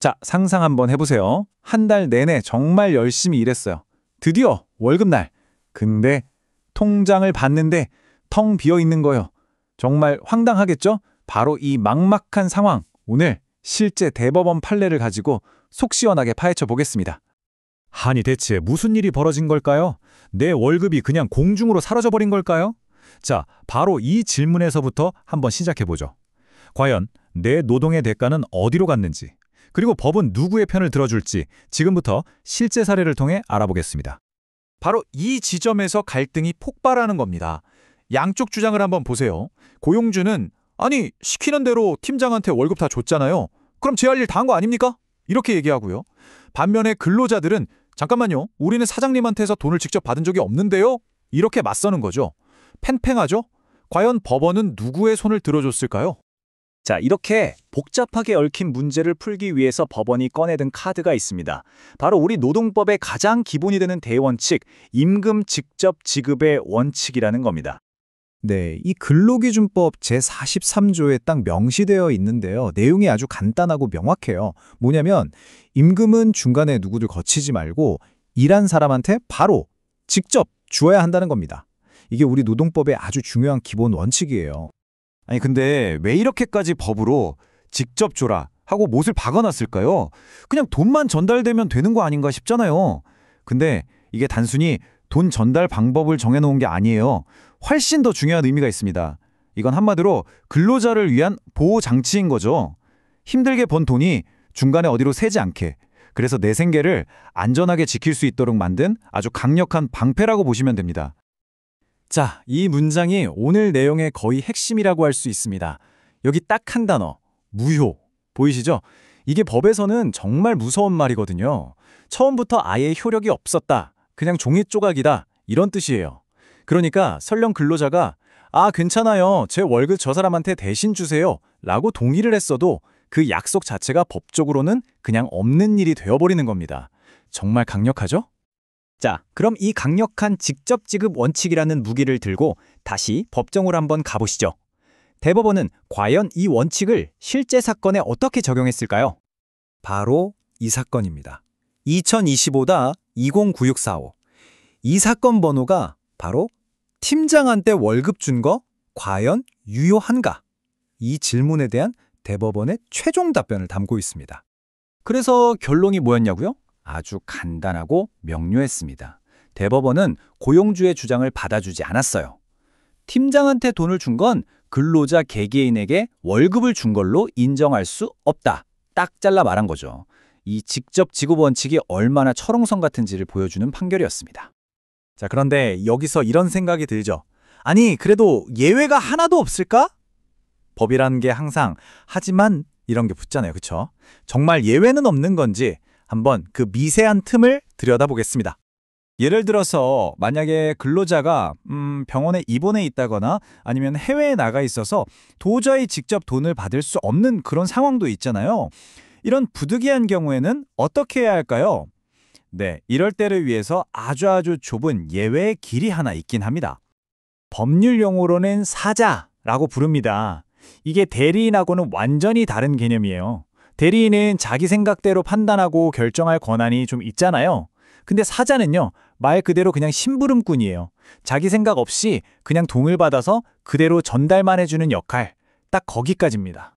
자, 상상 한번 해보세요. 한 달 내내 정말 열심히 일했어요. 드디어 월급날. 근데 통장을 봤는데 텅 비어 있는 거예요. 정말 황당하겠죠? 바로 이 막막한 상황, 오늘 실제 대법원 판례를 가지고 속 시원하게 파헤쳐 보겠습니다. 아니 대체 무슨 일이 벌어진 걸까요? 내 월급이 그냥 공중으로 사라져버린 걸까요? 자, 바로 이 질문에서부터 한번 시작해보죠. 과연 내 노동의 대가는 어디로 갔는지, 그리고 법은 누구의 편을 들어줄지 지금부터 실제 사례를 통해 알아보겠습니다. 바로 이 지점에서 갈등이 폭발하는 겁니다. 양쪽 주장을 한번 보세요. 고용주는 아니 시키는 대로 팀장한테 월급 다 줬잖아요. 그럼 제 할 일 다 한 거 아닙니까? 이렇게 얘기하고요. 반면에 근로자들은 잠깐만요. 우리는 사장님한테서 돈을 직접 받은 적이 없는데요? 이렇게 맞서는 거죠. 팽팽하죠? 과연 법원은 누구의 손을 들어줬을까요? 자, 이렇게 복잡하게 얽힌 문제를 풀기 위해서 법원이 꺼내든 카드가 있습니다. 바로 우리 노동법의 가장 기본이 되는 대원칙, 임금 직접 지급의 원칙이라는 겁니다. 네, 이 근로기준법 제43조에 딱 명시되어 있는데요. 내용이 아주 간단하고 명확해요. 뭐냐면 임금은 중간에 누구를 거치지 말고 일한 사람한테 바로 직접 주어야 한다는 겁니다. 이게 우리 노동법의 아주 중요한 기본 원칙이에요. 아니 근데 왜 이렇게까지 법으로 직접 줘라 하고 못을 박아놨을까요? 그냥 돈만 전달되면 되는 거 아닌가 싶잖아요. 근데 이게 단순히 돈 전달 방법을 정해놓은 게 아니에요. 훨씬 더 중요한 의미가 있습니다. 이건 한마디로 근로자를 위한 보호 장치인 거죠. 힘들게 번 돈이 중간에 어디로 새지 않게, 그래서 내 생계를 안전하게 지킬 수 있도록 만든 아주 강력한 방패라고 보시면 됩니다. 자, 이 문장이 오늘 내용의 거의 핵심이라고 할 수 있습니다. 여기 딱 한 단어, 무효. 보이시죠? 이게 법에서는 정말 무서운 말이거든요. 처음부터 아예 효력이 없었다. 그냥 종이 조각이다. 이런 뜻이에요. 그러니까 설령 근로자가 아, 괜찮아요. 제 월급 저 사람한테 대신 주세요. 라고 동의를 했어도 그 약속 자체가 법적으로는 그냥 없는 일이 되어버리는 겁니다. 정말 강력하죠? 자, 그럼 이 강력한 직접 지급 원칙이라는 무기를 들고 다시 법정으로 한번 가보시죠. 대법원은 과연 이 원칙을 실제 사건에 어떻게 적용했을까요? 바로 이 사건입니다. 2025-209645. 이 사건 번호가 바로 팀장한테 월급 준 거 과연 유효한가? 이 질문에 대한 대법원의 최종 답변을 담고 있습니다. 그래서 결론이 뭐였냐고요? 아주 간단하고 명료했습니다. 대법원은 고용주의 주장을 받아주지 않았어요. 팀장한테 돈을 준 건 근로자 개개인에게 월급을 준 걸로 인정할 수 없다. 딱 잘라 말한 거죠. 이 직접 지급 원칙이 얼마나 철옹성 같은지를 보여주는 판결이었습니다. 자, 그런데 여기서 이런 생각이 들죠. 아니, 그래도 예외가 하나도 없을까? 법이라는 게 항상 하지만 이런 게 붙잖아요. 그쵸? 정말 예외는 없는 건지 한번 그 미세한 틈을 들여다보겠습니다. 예를 들어서 만약에 근로자가 병원에 입원해 있다거나 아니면 해외에 나가 있어서 도저히 직접 돈을 받을 수 없는 그런 상황도 있잖아요. 이런 부득이한 경우에는 어떻게 해야 할까요? 네, 이럴 때를 위해서 아주 좁은 예외의 길이 하나 있긴 합니다. 법률 용어로는 사자라고 부릅니다. 이게 대리인하고는 완전히 다른 개념이에요. 대리인은 자기 생각대로 판단하고 결정할 권한이 좀 있잖아요. 근데 사자는요, 말 그대로 그냥 심부름꾼이에요. 자기 생각 없이 그냥 돈을 받아서 그대로 전달만 해주는 역할, 딱 거기까지입니다.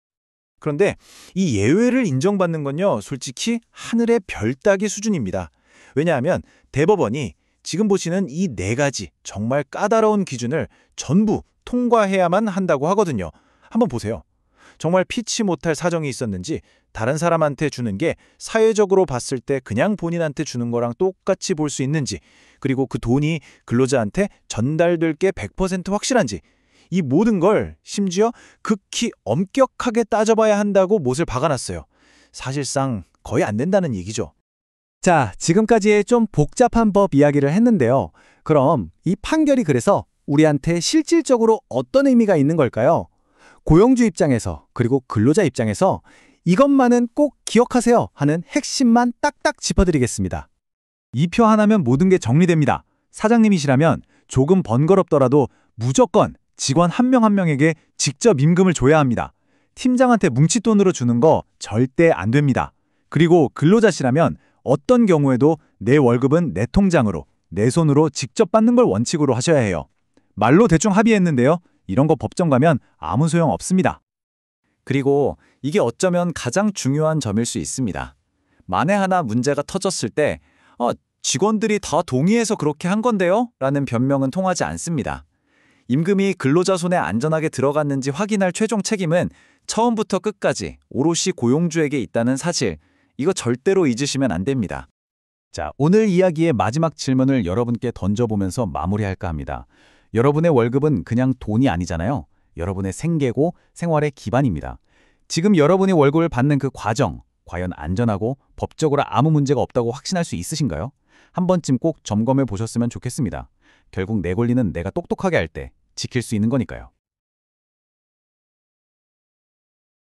그런데 이 예외를 인정받는 건요, 솔직히 하늘의 별 따기 수준입니다. 왜냐하면 대법원이 지금 보시는 이 4가지 정말 까다로운 기준을 전부 통과해야만 한다고 하거든요. 한번 보세요. 정말 피치 못할 사정이 있었는지 다른 사람한테 주는 게 사회적으로 봤을 때 그냥 본인한테 주는 거랑 똑같이 볼 수 있는지, 그리고 그 돈이 근로자한테 전달될 게 100% 확실한지, 이 모든 걸 심지어 극히 엄격하게 따져봐야 한다고 못을 박아놨어요. 사실상 거의 안 된다는 얘기죠. 자, 지금까지 좀 복잡한 법 이야기를 했는데요. 그럼 이 판결이 그래서 우리한테 실질적으로 어떤 의미가 있는 걸까요? 고용주 입장에서 그리고 근로자 입장에서 이것만은 꼭 기억하세요 하는 핵심만 딱딱 짚어드리겠습니다. 이 표 하나면 모든 게 정리됩니다. 사장님이시라면 조금 번거롭더라도 무조건 직원 한 명 한 명에게 직접 임금을 줘야 합니다. 팀장한테 뭉칫돈으로 주는 거 절대 안 됩니다. 그리고 근로자시라면 어떤 경우에도 내 월급은 내 통장으로, 내 손으로 직접 받는 걸 원칙으로 하셔야 해요. 말로 대충 합의했는데요. 이런 거 법정 가면 아무 소용 없습니다. 그리고 이게 어쩌면 가장 중요한 점일 수 있습니다. 만에 하나 문제가 터졌을 때 직원들이 다 동의해서 그렇게 한 건데요? 라는 변명은 통하지 않습니다. 임금이 근로자 손에 안전하게 들어갔는지 확인할 최종 책임은 처음부터 끝까지 오롯이 고용주에게 있다는 사실, 이거 절대로 잊으시면 안 됩니다. 자, 오늘 이야기의 마지막 질문을 여러분께 던져보면서 마무리할까 합니다. 여러분의 월급은 그냥 돈이 아니잖아요. 여러분의 생계고 생활의 기반입니다. 지금 여러분이 월급을 받는 그 과정, 과연 안전하고 법적으로 아무 문제가 없다고 확신할 수 있으신가요? 한 번쯤 꼭 점검해 보셨으면 좋겠습니다. 결국 내 권리는 내가 똑똑하게 할 때 지킬 수 있는 거니까요.